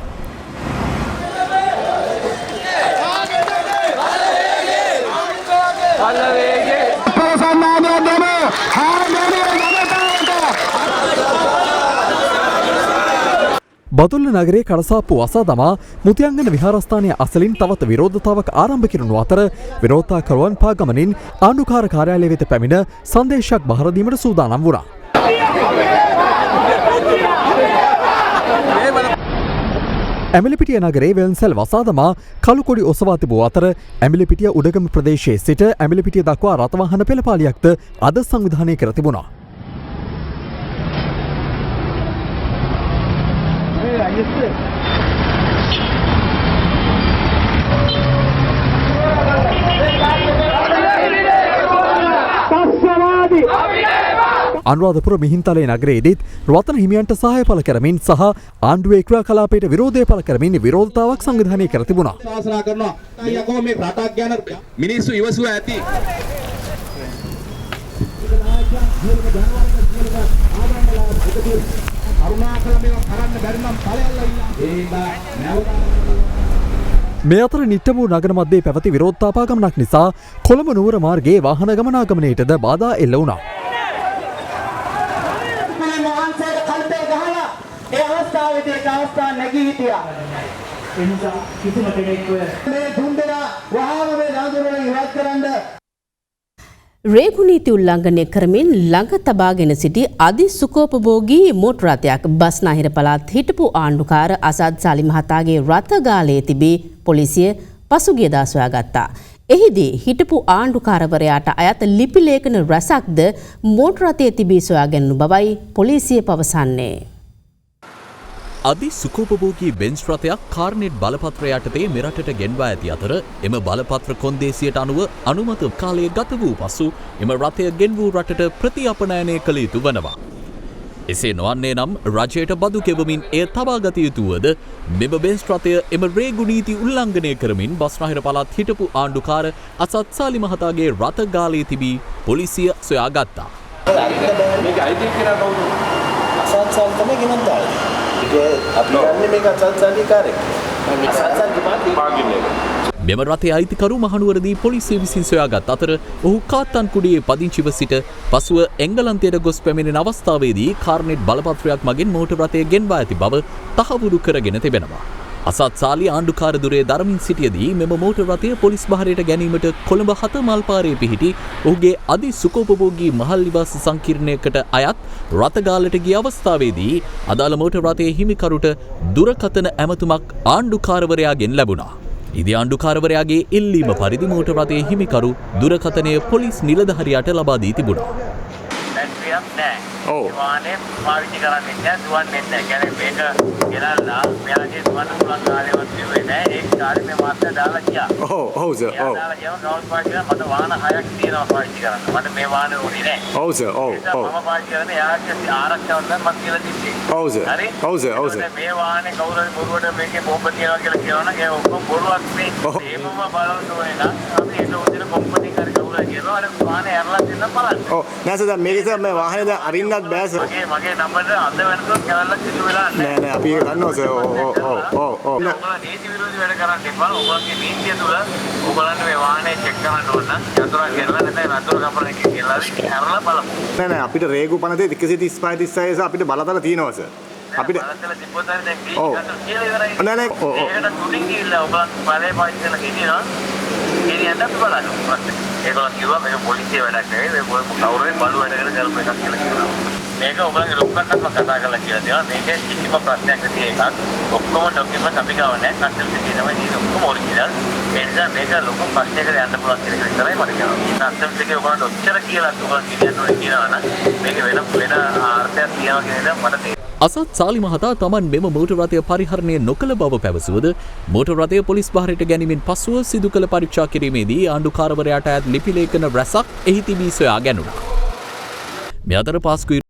බදුල්ල නගරයේ කඩසාප්පු වසා දමා මුතියංගන විහාරස්ථානය අසලින් තවත් විරෝධතාවක් ආරම්භ කරනු අතර විරෝධතාකරුවන් පාගමනින් ආණ්ඩුකාර කාර්යාලය වෙත පැමිණ සංදේශයක් බහර දීමට සූදානම් වුණා. ඇමිලිපිටිය නගරේ වෙළඳසැල් වසා දමා කළුකොඩි ඔසවා තිබූ අතර ඇමිලිපිටිය උඩගම ප්‍රදේශයේ සිට ඇමිලිපිටිය දක්වා රථවාහන පෙළපාලියක්ද අද සංවිධානය කර තිබුණා. අනුරාධපුර මිහින්තලේ නගරයේදීත් රතන හිමියන්ට සහාය පළ කරමින් සහ ආණ්ඩුවේ ක්‍රියා කලාපයට විරෝධය පළ කරමින් විරෝධතාවක් සංවිධානය කර තිබුණා. ශාසනා කරනවා. යකෝ මේ රටක් ගැන මිනිස්සු ඉවසුව ඇති. මේ අතර නිට්ටඹු නගර මැදේ පැවති විරෝධතා ගමනක් නිසා කොළඹ නුවර මාර්ගයේ වාහන ගමනාගමනයටද බාධා එල්ල වුණා. ඒ අවස්ථාවේදී ඒක අවස්ථාව නැගී හිටියා. ඒ නිසා කිසිම කෙනෙක් මේ දුන්දෙනා වහාම මේ දාදුරෙන් ඉවත් කරන්න රේගු නීති උල්ලංඝනය කරමින් ළඟ තබාගෙන සිටි අධි සුකෝපභෝගී මෝටර රථයක් බස්නාහිර පළාත් හිටපු ආණ්ඩුකාර අසද් සාලි මහතාගේ රථ ගාලයේ තිබී පොලිසිය පසුගියදා සොයාගත්තා. එහිදී හිටපු ආණ්ඩුකාරවරයාට අයත් ලිපි ලේඛන රැසක්ද මෝටර රථයේ තිබී සොයාගැනුණු බවයි පොලිසිය පවසන්නේ. අධි සුකෝපභෝගී බෙන්ස් රථයක් කාර්නෙට් බලපත්‍ර යටතේ මෙරටට ගෙන්වා ඇති අතර එම බලපත්‍ර කොන්දේසියට අනුව අනුමත කාලය ගත වූ පසු එම රථය ගෙන් වූ රටට ප්‍රතිඅපනයනය කළ යුතු වනවා. එසේ නොවන්නේ නම් රජයට බදු කෙවමින් එය තබාගත යුතු වුවද මෙම බෙන්ස් රථය එම රේගු නීති උල්ලංඝනය කරමින් බස්නාහිර පළාත් හිටපු ආණ්ඩුකාර අසත් සාලි මහතාගේ රථ ගාලයේ තිබී පොලිසිය සොයාගත්තා. මේක අයිති කියලා කවුද? අසත් සාලි තමයි ගෙනත් දාන්නේ. අපි යන්නේ මේක අසත්සල්ලි කාර්යයක්. අසත්සල්ලි පාගින්නේ. මෙම රථයේ අයිතිකරු මහනුවරදී පොලිසිය විසින් සොයාගත් අතර ඔහු කාත්තන්කුඩියේ පදිංචිව සිට පසුව එංගලන්තයට ගොස් පැමිණෙන අවස්ථාවේදී කාර්නෙට් බලපත්‍රයක් මගින් මෝටර රථය ගෙන්වා ඇති බව තහවුරු කරගෙන තිබෙනවා. අසත් සාලි ආණ්ඩුකාර දුරේ දරමින් සිටියදී මෙම මෝටර රථය පොලිස් භාරයට ගැනීමට කොළඹ 7 මල් පාරේ පිහිටි ඔහුගේ අධි සුකෝපභෝගී මහල් නිවාස සංකීර්ණයකට අයත් රථගාලට ගිය අවස්ථාවේදී අදාළ මෝටර රථයේ හිමිකරුට දුරකථන ඇමතුමක් ආණ්ඩුකාරවරයාගෙන් ලැබුණා. ඉදී ආණ්ඩුකාරවරයාගේ ඉල්ලීම පරිදි මෝටර රථයේ හිමිකරු දුරකථනය පොලිස් නිලධාරියාට ලබා දී තිබුණා. ඔව්. වාහනේ පාවිච්චි කරන්නේ නැහැ, දුවන්නේ නැහැ. කියන්නේ මේක ගෙනල්ලා මෙයාගේ දුවන්න පුළුවන් කාලෙවත් තිබුණේ නැහැ. ඒ කාලේ මේ මාත්‍ය දාලා ගියා. ඔව් සර්. ඔව්. දාලා ගියම ගවල් පාවිච්චි කරා මට වාහන 6ක් තියෙනවා පාවිච්චි කරන්න. මට මේ වාහනේ ඕනේ නැහැ. ඔව් සර්. ඔව්. මම පාවිච්චි කරන්නේ යාගේ ආරක්ෂාවට නම් මම කියලා තිබ්බේ. ඔව් සර්. හරි? ඔව් සර්. ඔව් සර්. මේ වාහනේ කවුරු හරි බොරුවට මේකේ බෝම්බ තියනවා කියලා කියනවනම් ඒ ඔක්කොම බොරුවක් නේ. ඒකම බලන්න ඕනේ නම් අපි ඒක උදින කම්පැනි කරේ කවුරු හරි කියනවා අර වාහනේ ඇරලා දෙන්න බලන්න. ඔව්. නෑ සර් දැන් මේක සර් මේ වාහනේ දැන් අරින්නත් බෑ සර්. මගේ නම්බරට අද වෙනකම් කැලලක් කිසි වෙලා නැහැ. නෑ අපි ඒක දන්නවා සර්. ඔව්. ඔයාලා නීති විරෝධී වැඩ කරන්න එපා. ඔයගොල්ලන්ගේ නීතිය තුල ඔයගොල්ලන්ට මේ වාහනේ චෙක් කරන්න ඕන නම් යතුරු ගෙනලා නැත්නම් වතුර කපන එකේ කියලා හරලා බලමු. නෑ අපිට රේගු පනතේ 135 36 අපිට බලතල තියෙනවා සර්. අපිට බලතල තිබ්බොත් හරි දැන් ඔව්. කියලා ඉවරයි. නෑ ඒකට තුලින් ගිහිල්ලා ඔයගොල්ලන් බලේ පාවිච්චි කරලා ගෙනියනවා. ගෙනියන්න අපි බලන්න. ඒගොල්ලන් කිව්වා මේක පොලිසිය වැඩක් නෙවෙයි. මේ කවුරුයි බලු වැඩ කරපු එකක් කියලා කිව්වා. මේක ඔයගොල්ලන්ගේ ලොක්කටම කතා කරලා කියලා දෙනවා. මේකේ කිසිම ප්‍රශ්නයක් නැති එකක්. ඔක්කොම ඩොකියුමන්ට් අපි ගාව නැහැ. කස්ටම්ස් එකේ තමයි තියෙන්නේ ඔක්කොම ඔරිජිනල්. ඒ නිසා මේක ලොකු ප්‍රශ්නයකට යන්න පුළුවන් කියන එක විතරයි මට කියනවා. කස්ටම්ස් එකේ ඔයගොල්ලන්ට ඔච්චර කියලා ඔයගොල්ලන් කියන්න ඕනේ කියනවා නම් මේක වෙන ආර්ථයක් තියනවා කියන එක මට තේරෙනවා. අසත් සාලි මහතා තමන් මෙම මෝටර රථය පරිහරණය නොකළ බව පැවසුවද මෝටර රථය පොලිස් භාරයට ගැනීමෙන් පසුව සිදු කළ පරීක්ෂා කිරීමේදී ආණ්ඩුකාරවරයාට අයත් ලිපි ලේඛන රැසක් එහි තිබී සොයා ගැනුණා. මේ අතර පාස්කු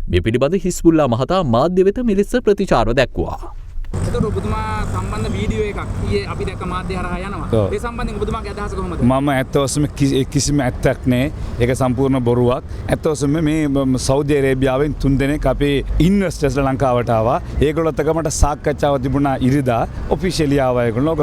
මේ පිළිබඳ හිස්බුල්ලා මහතා මාධ්‍ය වෙත මෙලෙස ප්‍රතිචාර දැක්වුවා. එතකොට ඔබතුමා සම්බන්ධ වීඩියෝ එකක් ඊයේ අපි දැක්ක මාධ්‍ය හරහා යනවා. ඒ සම්බන්ධයෙන් ඔබතුමාගේ අදහස කොහොමද? මම ඇත්තවසම කිසිම ඇත්තක් නෑ. ඒක සම්පූර්ණ බොරුවක්. ඇත්තවසම මේ සෞදි අරේබියාවෙන් 3 දෙනෙක් අපේ ඉන්වෙස්ටර්ස්ලා ලංකාවට ආවා. ඒගොල්ලොත් එක්ක මට සාකච්ඡාවක් තිබුණා ඉරිදා. ඔෆිෂියලි ආවා ඒගොල්ලෝ.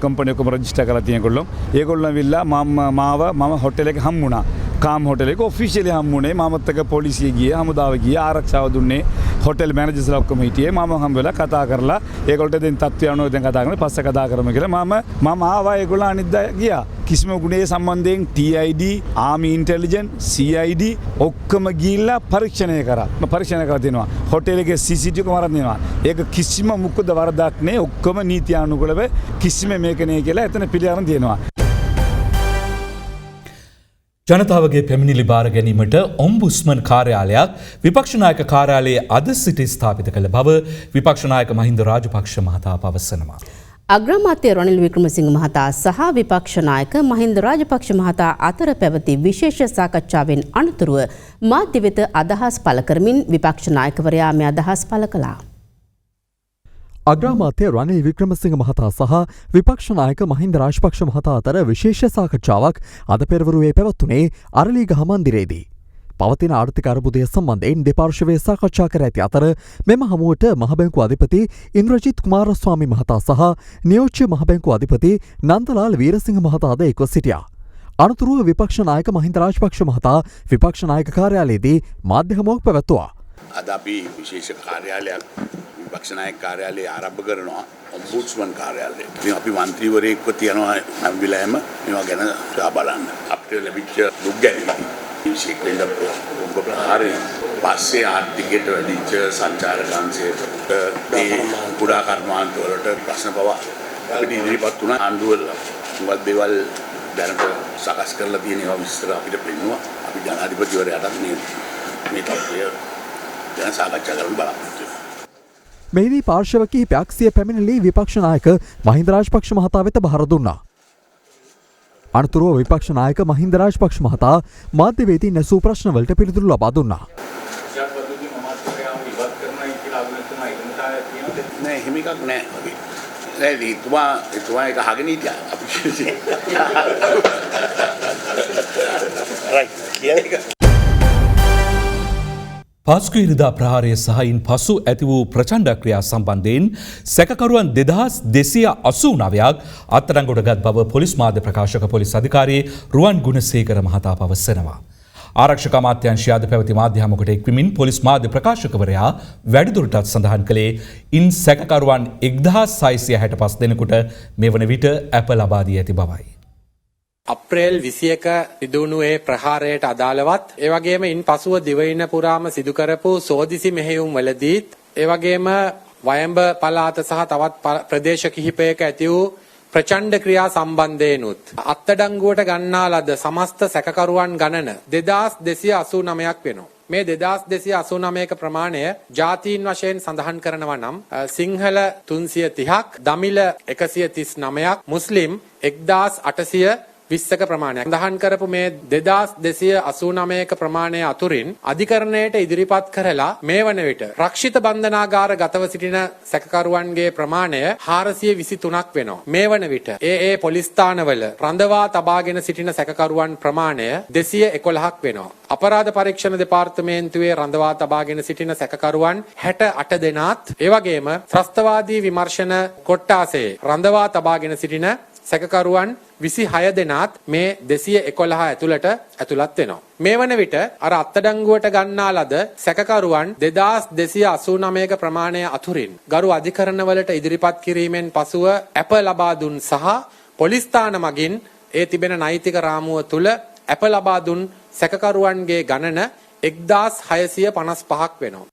කම්පැනි එකම රෙජිස්ටර් කරලා තියෙන ඒගොල්ලෝ. ඒගොල්ලෝ ඇවිල්ලා මම හොටෙල් එකේ හම්බුණා. කාම් හොටෙල් එක ඔෆිෂියලි හම්බුනේ. මමත් එක්ක පොලිසිය ගියේ, හමුදාව ගියේ, ආරක්ෂාව දුන්නේ. හොටෙල් මැනේජර්ස්ලා ඔක්කොම හිටියේ. මම හම්බ වෙලා කතා කරලා ඒගොල්ලන්ට දැන් තත්ත්වය අනුව දැන් කතා කරනවා. පස්සේ කතා කරමු කියලා මම ආවා. ඒගොල්ලෝ අනිද්දා ගියා. කිසිම ගුණේ සම්බන්ධයෙන් TID, ආමි ඉන්ටෙලිජන්ස්, CID ඔක්කොම ගිහිල්ලා පරීක්ෂණය කරා. පරීක්ෂණ කරලා තිනවා. හොටෙල් එකේ CCTV කැමරා තියෙනවා. ඒක කිසිම මුකුද වරදක් නෑ. ඔක්කොම නීතියානුකූලව කිසිම මේක නෑ කියලා එතන පිළිගන්න තියෙනවා. ජනතාවගේ පැමිණිලි බාර ගැනීමට ඔම්බුස්මන් කාර්යාලයක් විපක්ෂ නායක කාර්යාලයේ අද සිට ස්ථාපිත කළ බව විපක්ෂ නායක මහින්ද රාජපක්ෂ මහතා පවසනවා. අග්‍රාමාත්‍ය රනිල් වික්‍රමසිංහ මහතා සහ විපක්ෂ නායක මහින්ද රාජපක්ෂ මහතා අතර පැවති විශේෂ සාකච්ඡාවෙන් අනතුරුව මාධ්‍ය වෙත අදහස් පළ කරමින් විපක්ෂ නායකවරයා මේ අදහස් පළ කළා. අග්‍රාමාත්‍ය රනිල් වික්‍රමසිංහ මහතා සහ විපක්ෂ නායක මහින්ද රාජපක්ෂ මහතා අතර විශේෂ සාකච්ඡාවක් අද පෙරවරුවේ පැවැත්වුණේ අරලීගහ මන්දිරයේදී. පවතින ආර්ථික අර්බුදය සම්බන්ධයෙන් දෙපාර්ශවයේ සාකච්ඡා කර ඇති අතර මෙම හමුවට මහබැංකු අධිපති ඉන්ද්‍රජිත් කුමාරස්වාමි මහතා සහ නියෝජ්‍ය මහබැංකු අධිපති නන්දලාල් වීරසිංහ මහතාද එක්ව සිටියා. අනතුරුව විපක්ෂ නායක මහින්ද රාජපක්ෂ මහතා විපක්ෂ නායක කාර්යාලයේදී මාධ්‍ය හමුවක් පැවැත්වුවා. අද අපි විශේෂ කාර්යාලයක් විපක්ෂ නායක කාර්යාලයේ ආරම්භ කරනවා ඔම්බුඩ්ස්මන් කාර්යාලය. ඉතින් අපි മന്ത്രിවරයෙක්ව තියනවා හැම වෙලාවෙම මේවා ගැන සොයා බලන්න. අපිට ලැබිච්ච දුක් ගැනීම විශේෂයෙන්ම ඔබ ප්‍රහාරය පස්සේ ආර්ථිකයට වැඩිච්ච සංචාරක අංශයට මේ කුඩා කර්මාන්ත වලට ප්‍රශ්න පව අපිට ඉදිරිපත් වුණා. ආණ්ඩුව මොකද දේවල් දැනට සකස් කරලා තියෙන ඒවා විස්තර අපිට පෙන්නුවා. අපි ජනාධිපතිවරයාටත් මේ තත්ත්වය ගැන සාකච්ඡා කරන්න බලාපොරොත්තු වෙනවා. මෙහිදී පාර්ශව කිහිපයක් සිය පැමිණිලි විපක්ෂ නායක මහින්ද රාජපක්ෂ මහතා වෙත බහර දුන්නා. අනතුරුව විපක්ෂ නායක මහින්ද රාජපක්ෂ මහතා මාධ්‍යවේදීන් නැසූ ප්‍රශ්නවලට පිළිතුරු ලබා දුන්නා. නෑ එහෙම එකක් නෑ අපි. නෑ එතුමා ඒක අහගෙන හිටියා අපි. රයිට් කියන එක පාස්කු ඉරිදා ප්‍රහාරය සහයින් පසු ඇති වූ ප්‍රචණ්ඩ ක්‍රියා සම්බන්ධයෙන් සැකකරුවන් 2289ක් අත්අඩංගුවට බව පොලිස් මාධ්‍ය ප්‍රකාශක පොලිස් අධිකාරී රුවන් ගුණසේකර මහතා පවසනවා. ආරක්ෂක අමාත්‍යාංශය අද පැවති මාධ්‍ය හමුවකට එක්වමින් පොලිස් මාධ්‍ය ප්‍රකාශකවරයා වැඩිදුරටත් සඳහන් කළේ ඉන් සැකකරුවන් 1665 දෙනෙකුට මේ වන විට ඇප ලබා දී ඇති බවයි. අප්‍රේල් 21 සිදුවුණු ඒ ප්‍රහාරයට අදාළවත් ඒ වගේම ඉන් පසුව දිවයින පුරාම සිදු කරපු සෝදිසි මෙහෙයුම් වලදීත් ඒ වගේම වයඹ පළාත සහ තවත් ප්‍රදේශ කිහිපයක ඇති වූ ප්‍රචණ්ඩ ක්‍රියා සම්බන්ධයෙන්ුත් අත්අඩංගුවට ගන්නා ලද සමස්ත සැකකරුවන් ගණන 2289ක් වෙනවා. මේ 2289ක ප්‍රමාණය ජාතීන් වශයෙන් සඳහන් කරනවා නම් සිංහල 330ක්, දමිළ 139ක්, මුස්ලිම් 1820ක ප්‍රමාණයක්. සඳහන් කරපු මේ 2289ක ප්‍රමාණය අතුරින් අධිකරණයට ඉදිරිපත් කරලා මේ වන විට රක්ෂිත බන්ධනාගාර ගතව සිටින සැකකරුවන්ගේ ප්‍රමාණය 423ක් වෙනවා. මේ වන විට ඒ පොලිස් ස්ථානවල රඳවා තබාගෙන සිටින සැකකරුවන් ප්‍රමාණය 211ක් වෙනවා. අපරාධ පරීක්ෂණ දෙපාර්තමේන්තුවේ රඳවා තබාගෙන සිටින සැකකරුවන් 68 දෙනාත් ඒ වගේම ත්‍රස්තවාදී විමර්ශන කොට්ටාසේ රඳවා තබාගෙන සිටින සැකකරුවන් 26 දෙනාත් මේ 211 ඇතුළට ඇතුළත් වෙනවා. මේ වන විට අර අත්අඩංගුවට ගන්නා ලද සැකකරුවන් 2289ක ප්‍රමාණය අතුරින් ගරු අධිකරණවලට ඉදිරිපත් කිරීමෙන් පසුව ඇප ලබා දුන් සහ පොලිස් ස්ථාන මගින් ඒ තිබෙන නෛතික රාමුව තුල ඇප ලබා දුන් සැකකරුවන්ගේ ගණන 1655ක් වෙනවා.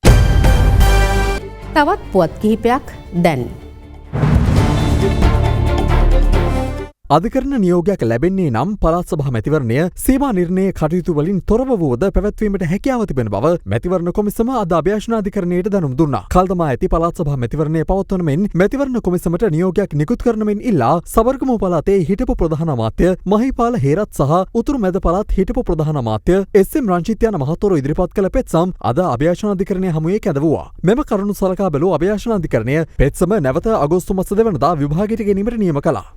තවත් පුවත් කිහිපයක් දැන් අධිකරණ නියෝගයක් ලැබෙන්නේ නම් පළාත් සභා මැතිවරණය සීමා නිර්ණය කටයුතු වලින් තොරව වුවද පැවැත්වීමට හැකියාව තිබෙන බව මැතිවරණ කොමිසම අද අභ්‍යශනාධිකරණයට දැනුම් දුන්නා. කල්දමා ඇති පළාත් සභා මැතිවරණය පවත්වන මෙන් මැතිවරණ කොමිසමට නියෝගයක් නිකුත් කරන මෙන් ඉල්ලා සබර්ගමු පළාතේ හිටපු ප්‍රධාන අමාත්‍ය මහිපාල හේරත් සහ උතුරු මැද පළාත් හිටපු ප්‍රධාන අමාත්‍ය එස්.එම්. රංජිත් යන මහතුරු ඉදිරිපත් කළ පෙත්සම් අද අභ්‍යශනාධිකරණය හමුවේ කැඳවුවා. මෙම කරුණු සලකා බැලූ අභ්‍යශනාධිකරණය පෙත්සම නැවත අගෝස්තු මාස 2 වෙනිදා විභාගයට ගැනීමට නියම කළා.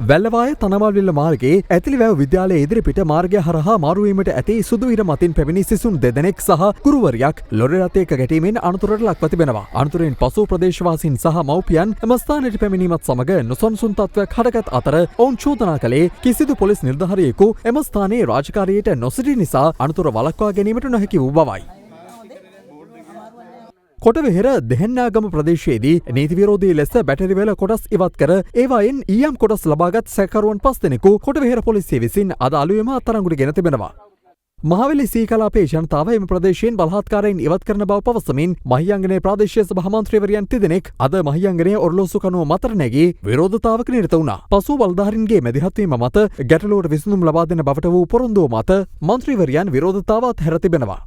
වැල්ලවාය තනමල්විල්ල මාර්ගයේ ඇතිලිවැව විද්‍යාලය ඉදිරිපිට මාර්ගය හරහා මාරුවීමට ඇති සුදුවිර මතින් පැමිණි සිසුන් දෙදෙනෙක් සහ ගුරුවරියක් ලොරි රථයක ගැටීමෙන් අනතුරට ලක්ව තිබෙනවා. අනතුරෙන් පසු ප්‍රදේශවාසීන් සහ මව්පියන් එම ස්ථානයට පැමිණීමත් සමග නොසන්සුන් තත්ත්වයක් හටගත් අතර ඔවුන් චෝදනා කළේ කිසිදු පොලිස් නිලධාරියෙකු එම ස්ථානයේ රාජකාරියට නොසිටි නිසා අනතුර වළක්වා ගැනීමට නොහැකි වූ බවයි. කොටවෙහෙර දෙහෙන්නාගම ප්‍රදේශයේදී නීති විරෝධී ලෙස බැටරිවල කොටස් ඉවත් කර ඒවායින් ඊයම් කොටස් ලබාගත් සැකකරුවන් 5 දෙනෙකු කොටවෙහෙර පොලිසිය විසින් අද අලුයම අත්අඩංගුවට ගෙන තිබෙනවා. මහවැලි සී කලාපයේ ජනතාව එම ප්‍රදේශයෙන් බලහත්කාරයෙන් ඉවත් කරන බව පවසමින් මහියංගනයේ ප්‍රාදේශීය සභා මන්ත්‍රීවරයන් 3 දෙනෙක් අද මහියංගනයේ ඔරලෝසු කනුව මතර නැගී විරෝධතාවක නිරත වුණා. පසුව බලධාරීන්ගේ මැදිහත්වීම මත ගැටලුවට විසඳුම් ලබා දෙන බවට වූ පොරොන්දුව මත මන්ත්‍රීවරයන් විරෝධතාව අත්හැර තිබෙනවා.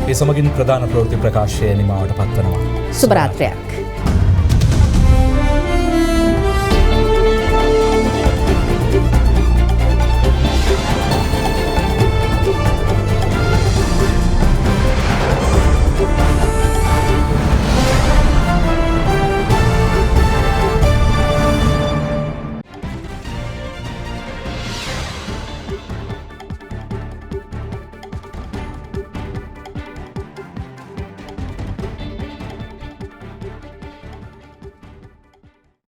ඒ සමගින් ප්‍රධාන ප්‍රවෘත්ති ප්‍රකාශය නිමාවට පත්වනවා. සුබ රාත්‍රියක්.